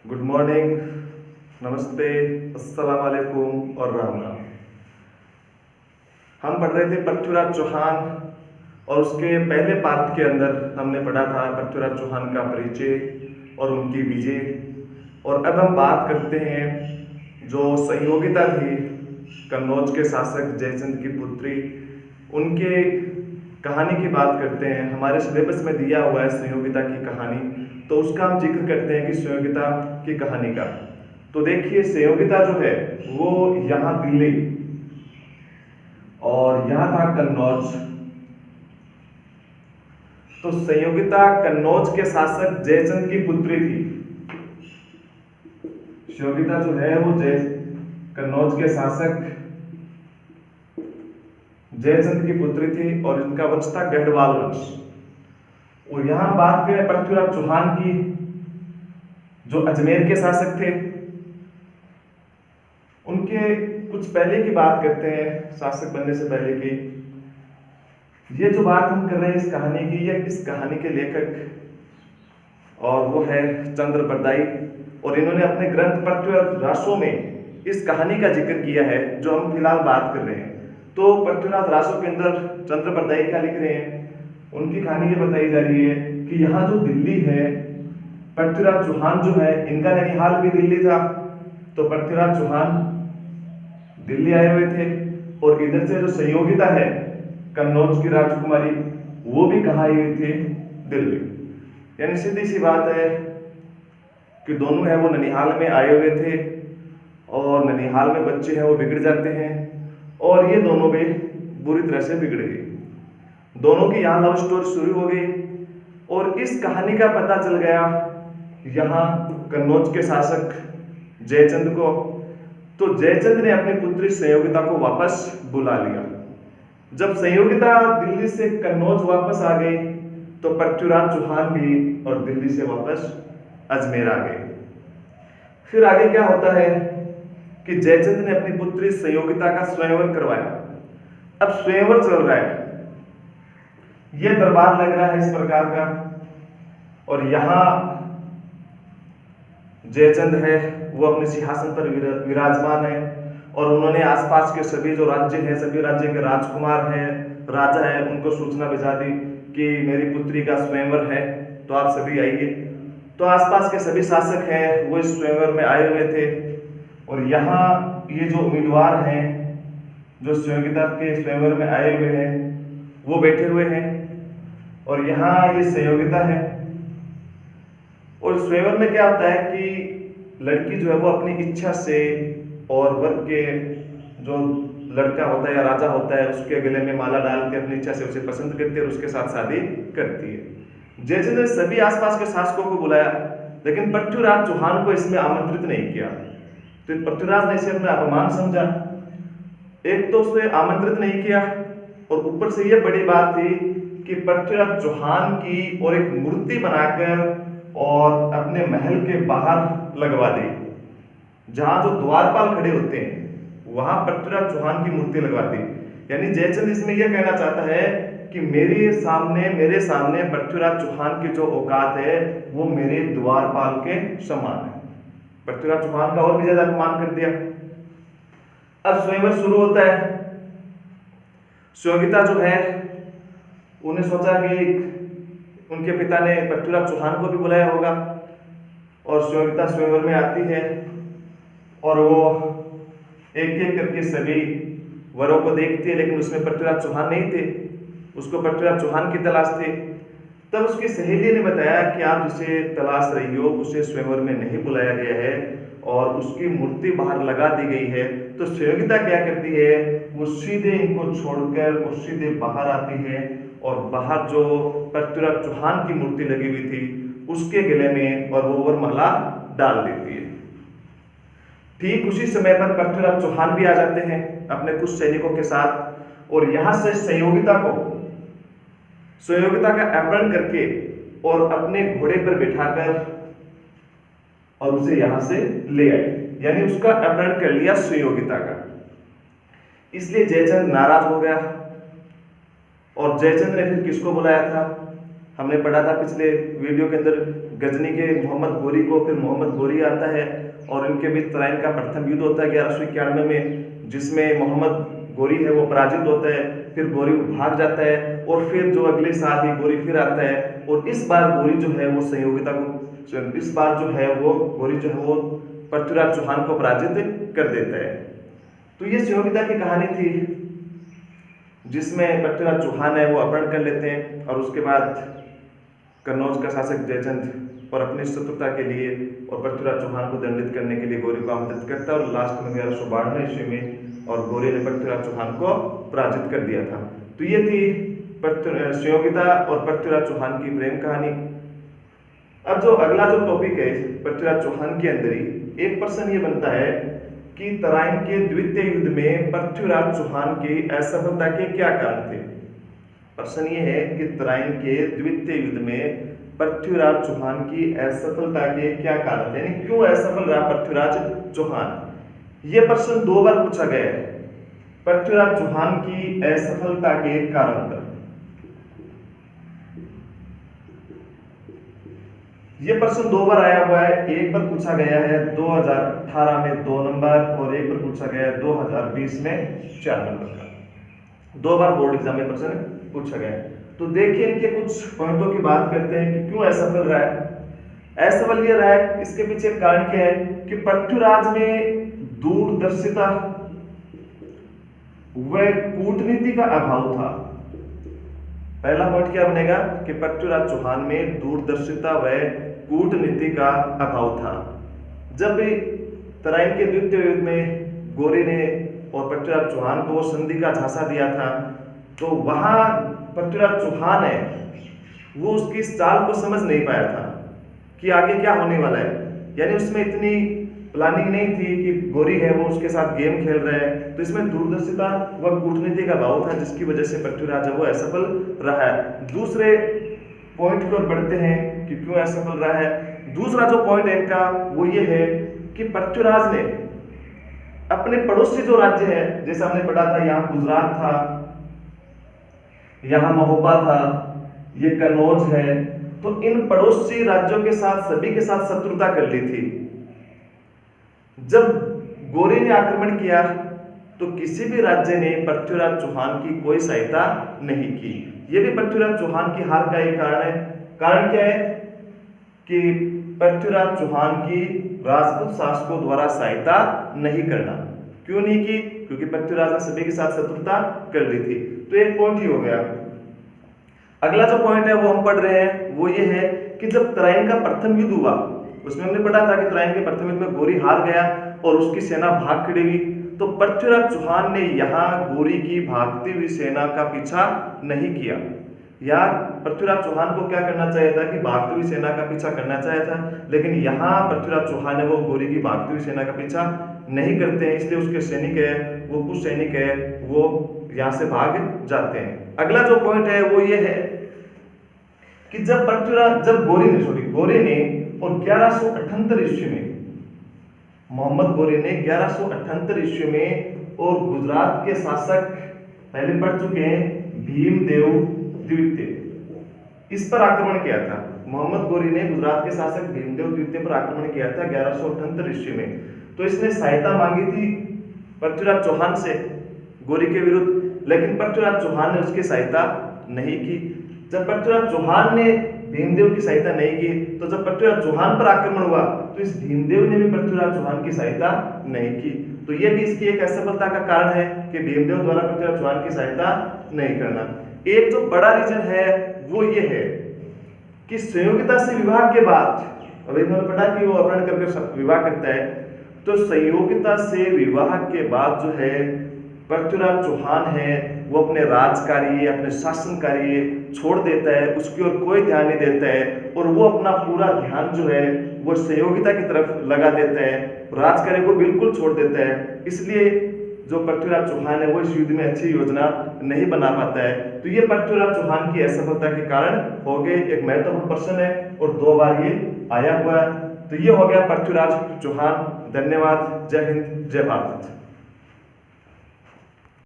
Good morning, नमस्ते, अस्सलाम वालेकुम और राम राम। हम पढ़ रहे थे पृथ्वीराज चौहान और उसके पहले पार्ट के अंदर हमने पढ़ा था पृथ्वीराज चौहान का परिचय और उनकी विजय। और अब हम बात करते हैं जो संयोगिता थी कन्नौज के शासक जयचंद की पुत्री, उनके कहानी की बात करते हैं। हमारे सिलेबस में दिया हुआ है संयोगिता की कहानी, तो उसका हम जिक्र करते हैं कि संयोगिता की कहानी का। तो देखिए संयोगिता जो है वो यहाँ दिल्ली और यहाँ था कन्नौज। तो संयोगिता कन्नौज के शासक जयचंद की पुत्री थी। संयोगिता जो है वो कन्नौज के शासक जयचंद की पुत्री थी और इनका वंश था गढ़वाल वंश। और यहां बात करें पृथ्वीराज चौहान की, जो अजमेर के शासक थे, उनके कुछ पहले की बात करते हैं, शासक बनने से पहले की। ये जो बात हम कर रहे हैं इस कहानी की, ये इस कहानी के लेखक और वो है चंद्र बरदाई, और इन्होंने अपने ग्रंथ पृथ्वीराज रासो में इस कहानी का जिक्र किया है जो हम फिलहाल बात कर रहे हैं। तो पृथ्वीराज रासो के अंदर चंद्र बरदाई क्या लिख रहे हैं, उनकी कहानी ये बताई जा रही है कि यहाँ जो दिल्ली है, पृथ्वीराज चौहान जो है इनका ननिहाल भी दिल्ली था। तो पृथ्वीराज चौहान दिल्ली आए हुए थे और इधर से जो संयोगिता है कन्नौज की राजकुमारी, वो भी कहाँ आई हुई थी, दिल्ली। यानी सीधी सी बात है कि दोनों है वो ननिहाल में आए हुए थे और ननिहाल में बच्चे हैं वो बिगड़ जाते हैं और ये दोनों भी बुरी तरह से बिगड़ गए। दोनों की यहाँ लव स्टोरी शुरू हो गई और इस कहानी का पता चल गया यहाँ कन्नौज के शासक जयचंद को। तो जयचंद ने अपनी पुत्री संयोगिता को वापस बुला लिया। जब संयोगिता दिल्ली से कन्नौज वापस आ गई तो पृथ्वीराज चौहान भी और दिल्ली से वापस अजमेर आ गए। फिर आगे क्या होता है कि जयचंद ने अपनी पुत्री संयोगिता का स्वयंवर करवाया। अब स्वयंवर चल रहा है, यह दरबार लग रहा है इस प्रकार का, और यहां जयचंद है वो अपने सिंहासन पर विराजमान है और उन्होंने आसपास के सभी जो राज्य हैं, सभी राज्य के राजकुमार हैं, राजा है, उनको सूचना भिजा दी कि मेरी पुत्री का स्वयंवर है, तो आप सभी आइए। तो आसपास के सभी शासक हैं वो इस स्वयंवर में आए हुए थे और यहाँ ये जो उम्मीदवार हैं जो संयोगिता के स्वयंवर में आए हुए हैं वो बैठे हुए हैं और यहाँ ये संयोगिता है। और स्वयंवर में क्या होता है कि लड़की जो है वो अपनी इच्छा से और वर के जो लड़का होता है या राजा होता है उसके गले में माला डाल के अपनी इच्छा से उसे पसंद करती है और उसके साथ शादी करती है। जयचंद ने सभी आसपास के शासकों को बुलाया लेकिन पृथ्वीराज चौहान को इसमें आमंत्रित नहीं किया। तो पृथ्वीराज ने इसे अपना अपमान समझा। एक तो उसे आमंत्रित नहीं किया और ऊपर से यह बड़ी बात थी कि पृथ्वीराज चौहान की और एक मूर्ति बनाकर और अपने महल के बाहर लगवा दी। जहां जो द्वारपाल खड़े होते हैं वहां पृथ्वीराज चौहान की मूर्ति लगवा दी। यानी जयचंद इसमें यह कहना चाहता है कि मेरे सामने पृथ्वीराज चौहान की जो औकात है वो मेरे द्वारपाल के समान है। पृथ्वीराज चौहान का और भी ज्यादा अपमान कर दिया। अब स्वयंवर शुरू होता है। संयोगिता जो है उन्हें सोचा कि उनके पिता ने पृथ्वीराज चौहान को भी बुलाया होगा और संयोगिता स्वयंवर में आती है और वो एक एक करके सभी वरों को देखती है, लेकिन उसमें पृथ्वीराज चौहान नहीं थे, उसको पृथ्वीराज चौहान की तलाश थी। तब उसकी सहेली ने बताया कि आप जिसे तलाश रही हो उसे स्वयंवर में नहीं बुलाया गया है और उसकी मूर्ति बाहर लगा दी गई है। तो संयोगिता क्या करती है, वो सीधे इनको छोड़कर वो सीधे बाहर आती है और बाहर जो पृथ्वीराज चौहान की मूर्ति लगी हुई थी उसके गले में और वो वरमाला डाल देती है। ठीक उसी समय पर पृथ्वीराज चौहान भी आ जाते हैं अपने कुछ सैनिकों के साथ और यहां से संयोगिता का अपहरण करके और अपने घोड़े पर बिठाकर और उसे यहां से ले आए। यानी उसका अपहरण कर लिया संयोगिता का। इसलिए जयचंद नाराज हो गया और जयचंद ने फिर किसको बुलाया था, हमने पढ़ा था पिछले वीडियो के अंदर, गजनी के मोहम्मद गोरी को, फिर मोहम्मद गोरी आता है और इनके बीच तराइन का प्रथम युद्ध होता है 1191 में, जिसमें मोहम्मद गोरी है वो पराजित होता है, फिर गोरी भाग जाता है और फिर जो अगले साल ही गोरी फिर आता है और इस बार गोरी जो है वो संयोगिता को, इस बार जो है वो गोरी जो है वो पृथ्वीराज चौहान को पराजित कर देता है। तो ये संयोगिता की कहानी थी जिसमें पृथ्वीराज चौहान है वो अपहरण कर लेते हैं और उसके बाद कन्नौज का शासक जयचंद और अपनी शत्रुता के लिए और पृथ्वीराज चौहान को दंडित करने के लिए गोरी को आमंत्रित करता है और लास्ट में 1192 ईस्वी में और गोरी ने पृथ्वीराज चौहान को पराजित कर दिया था। तो ये थी संयोगिता और पृथ्वीराज चौहान की प्रेम कहानी। अब जो अगला जो टॉपिक है पृथ्वीराज चौहान के अंदर ही एक प्रश्न ये बनता है कि तराइन के द्वितीय युद्ध में पृथ्वीराज चौहान की असफलता के क्या कारण थे। प्रश्न ये है कि तराइन के द्वितीय युद्ध में पृथ्वीराज चौहान की असफलता के क्या कारण थे, यानी क्यों असफल रहा पृथ्वीराज चौहान। यह प्रश्न 2 बार पूछा गया है, पृथ्वीराज चौहान की असफलता के कारण पर। यह प्रश्न 2 बार आया हुआ है, एक बार पूछा गया है 2018 में 2 नंबर और एक बार पूछा गया है 2020 में 4 नंबर का। 2 बार बोर्ड एग्जाम में प्रश्न पूछा गया है। तो देखिए इनके कुछ पॉइंटों की बात करते हैं कि क्यों असफल रहा है। असफल ये रहा है, इसके पीछे कारण क्या है कि पृथ्वीराज में दूरदर्शिता व कूटनीति का अभाव था। पहला पॉइंट क्या बनेगा कि पृथ्वीराज चौहान में दूरदर्शिता व कूटनीति का अभाव था। जब तराइन के द्वितीय युद्ध में गोरी ने और पृथ्वीराज चौहान को संधि का झांसा दिया था, तो वहां पृथ्वीराज चौहान है वो उसकी इस चाल को समझ नहीं पाया था कि आगे क्या होने वाला है, यानी उसमें इतनी प्लानिंग नहीं थी कि गोरी है वो उसके साथ गेम खेल रहा है। तो इसमें दूरदर्शिता व कूटनीति का अभाव था जिसकी वजह से पृथ्वीराज वो असफल रहा है। दूसरे पॉइंट की ओर बढ़ते हैं कि क्यों असफल रहा है। दूसरा जो पॉइंट है इनका वो ये है कि पृथ्वीराज ने अपने पड़ोसी जो राज्य है, जैसे हमने पढ़ा था यहाँ गुजरात था, यहाँ महोबा था, ये कन्नौज है, तो इन पड़ोसी राज्यों के साथ सभी के साथ शत्रुता कर ली थी। जब गोरी ने आक्रमण किया तो किसी भी राज्य ने पृथ्वीराज चौहान की कोई सहायता नहीं की। यह भी पृथ्वीराज चौहान की हार का एक कारण है। कारण क्या है कि पृथ्वीराज चौहान की राजपूत शासकों द्वारा सहायता नहीं करना। क्यों नहीं की? क्योंकि पृथ्वीराज ने सभी के साथ शत्रुता कर ली थी। तो एक पॉइंट ही हो गया। अगला जो पॉइंट है वो हम पढ़ रहे हैं वो ये है कि जब तराइन का प्रथम युद्ध हुआ उसमें हमने पढ़ा था कि तराइन के प्रथम युद्ध में गोरी हार गया और उसकी सेना भाग खड़ी हुई। तो पृथ्वीराज चौहान ने यहाँ गोरी की भागती हुई सेना का पीछा नहीं किया। यहाँ पृथ्वीराज चौहान को क्या करना चाहिए था कि भागती हुई सेना का पीछा करना चाहिए था, लेकिन यहाँ पृथ्वीराज चौहान है वो गोरी की भागती हुई सेना का पीछा नहीं करते हैं, इसलिए उसके सैनिक है वो कुछ सैनिक है वो यहाँ से भाग जाते हैं। अगला जो पॉइंट है वो ये है कि जब गोरी ने और 1178 ईस्वी में मोहम्मद गोरी ने 1178 ईस्वी में और गुजरात के शासक पहले पढ़ चुके हैं भीमदेव द्वितीय, इस पर आक्रमण किया था। मोहम्मद गोरी ने गुजरात के शासक भीमदेव द्वितीय पर आक्रमण किया था 1178 ईस्वी में। तो इसने सहायता मांगी थी पृथ्वीराज चौहान से गोरी के विरुद्ध, लेकिन पृथ्वीराज चौहान ने उसकी सहायता नहीं की। जब पृथ्वीराज चौहान ने भीमदेव की सहायता नहीं की तो जब पृथ्वीराज चौहान पर आक्रमण हुआ तो इस भीमदेव ने भी पृथ्वीराज चौहान की सहायता नहीं की। तो यह भी इसकी एक असफलता का कारण है कि भीमदेव द्वारा पृथ्वीराज चौहान की सहायता नहीं करना। एक जो बड़ा रीजन है वो ये है कि संयोगिता से विवाह के बाद, अब इन्होंने पढ़ा कि वो अपहरण करके विवाह करता है, तो संयोगिता से विवाह के बाद जो है पृथ्वीराज चौहान है वो अपने राजकार्य अपने शासन कार्य छोड़ देता है, उसकी ओर कोई ध्यान नहीं देता है और वो अपना पूरा ध्यान जो है वो संयोगिता की तरफ लगा देता है, राजकार्य को बिल्कुल छोड़ देता है। इसलिए जो पृथ्वीराज चौहान है वो इस युद्ध में अच्छी योजना नहीं बना पाता है। तो ये पृथ्वीराज चौहान की असफलता के कारण हो गए। एक महत्वपूर्ण प्रश्न है और 2 बार ये आया हुआ है। तो ये हो गया पृथ्वीराज चौहान। धन्यवाद। जय हिंद, जय भारत।